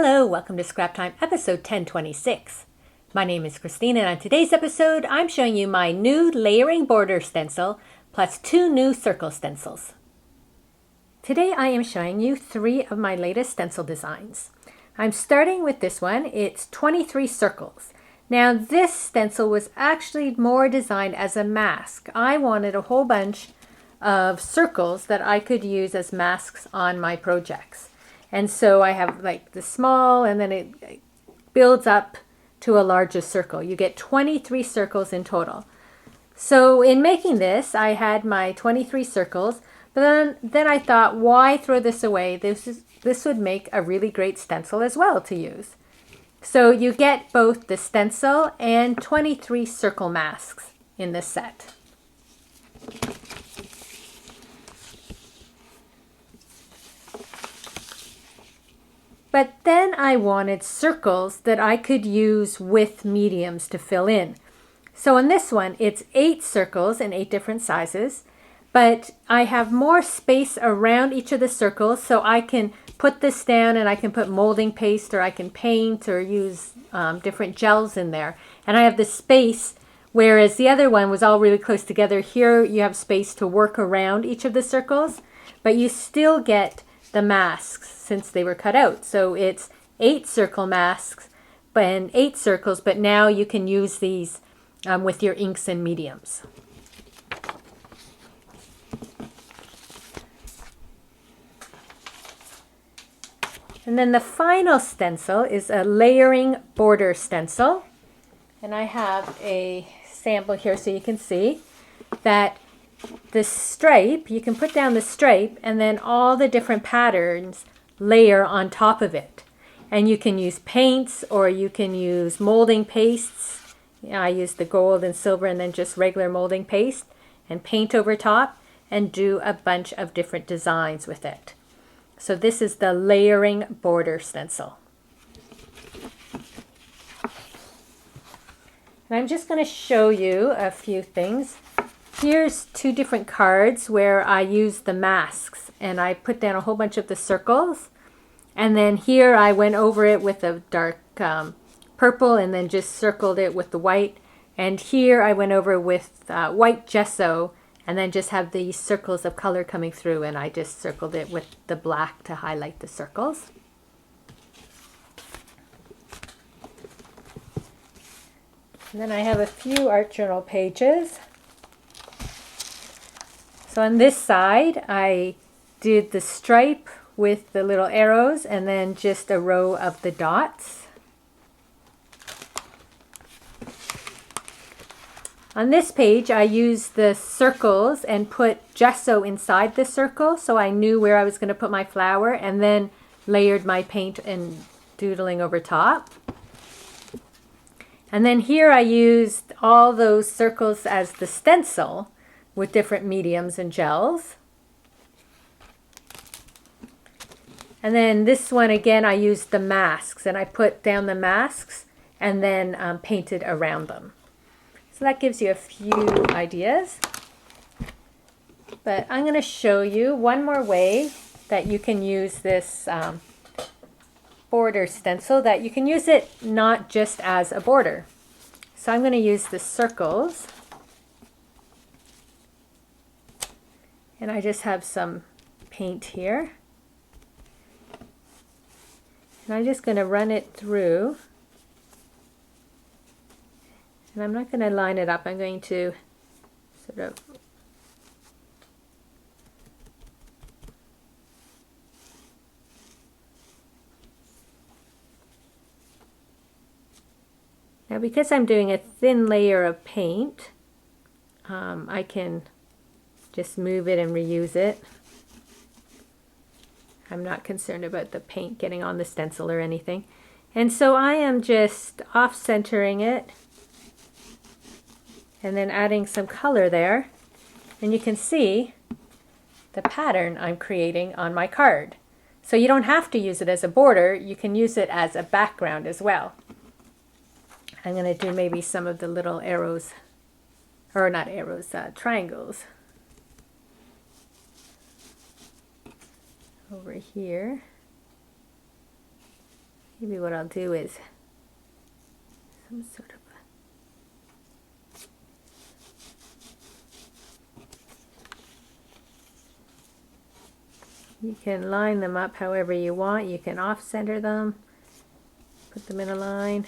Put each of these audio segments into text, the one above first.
Hello, welcome to Scrap Time episode 1026. My name is Christine and on today's episode I'm showing you my new layering border stencil plus 2 new circle stencils. Today I am showing you 3 of my latest stencil designs. I'm starting with this one. It's 23 circles. Now this stencil was actually more designed as a mask. I wanted a whole bunch of circles that I could use as masks on my projects. And so I have like the small and then it builds up to a larger circle. You get 23 circles in total. So in making this, I had my 23 circles, but then I thought, why throw this away? This would make a really great stencil as well to use. So you get both the stencil and 23 circle masks in this set. But then I wanted circles that I could use with mediums to fill in. So in this one, it's 8 circles in 8 different sizes, but I have more space around each of the circles, so I can put this down and I can put molding paste or I can paint or use different gels in there. And I have the space, whereas the other one was all really close together. Here you have space to work around each of the circles, but you still get the masks since they were cut out. So it's 8 circle masks and 8 circles, but now you can use these with your inks and mediums. And then the final stencil is a layering border stencil. And I have a sample here so you can see that the stripe, you can put down the stripe and then all the different patterns layer on top of it. And you can use paints or you can use molding pastes. I use the gold and silver and then just regular molding paste and paint over top and do a bunch of different designs with it. So this is the layering border stencil. And I'm just going to show you a few things. Here's 2 different cards where I use the masks and I put down a whole bunch of the circles. And then here I went over it with a dark purple and then just circled it with the white. And here I went over with white gesso and then just have these circles of color coming through and I just circled it with the black to highlight the circles. And then I have a few art journal pages. So on this side, I did the stripe with the little arrows and then just a row of the dots. On this page, I used the circles and put gesso inside the circle so I knew where I was going to put my flower and then layered my paint and doodling over top. And then here I used all those circles as the stencil with different mediums and gels. And then this one again I used the masks and I put down the masks and then painted around them. So that gives you a few ideas. But I'm going to show you one more way that you can use this border stencil, that you can use it not just as a border. So I'm going to use the circles. And I just have some paint here. And I'm just going to run it through. And I'm not going to line it up. I'm going to sort of now because I'm doing a thin layer of paint, I can just move it and reuse it. I'm not concerned about the paint getting on the stencil or anything. And so I am just off-centering it and then adding some color there. And you can see the pattern I'm creating on my card. So you don't have to use it as a border, you can use it as a background as well. I'm going to do maybe some of the little arrows, or not arrows, triangles over here. maybe what I'll do is some sort of you can line them up however you want. You can off-center them, put them in a line.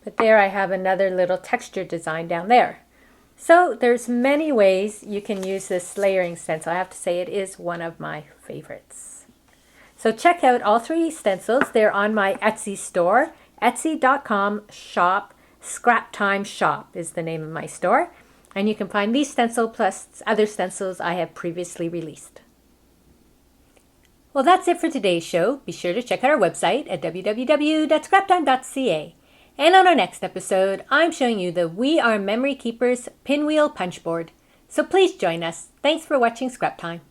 But there I have another little texture design down there. So there's many ways you can use this layering stencil. I have to say it is one of my favorites. So check out all 3 stencils. They're on my Etsy store, etsy.com/shop. Scrap Time Shop is the name of my store. And you can find these stencils plus other stencils I have previously released. Well, that's it for today's show. Be sure to check out our website at www.scraptime.ca. And on our next episode, I'm showing you the We Are Memory Keepers Pinwheel Punch Board. So please join us. Thanks for watching Scrap Time.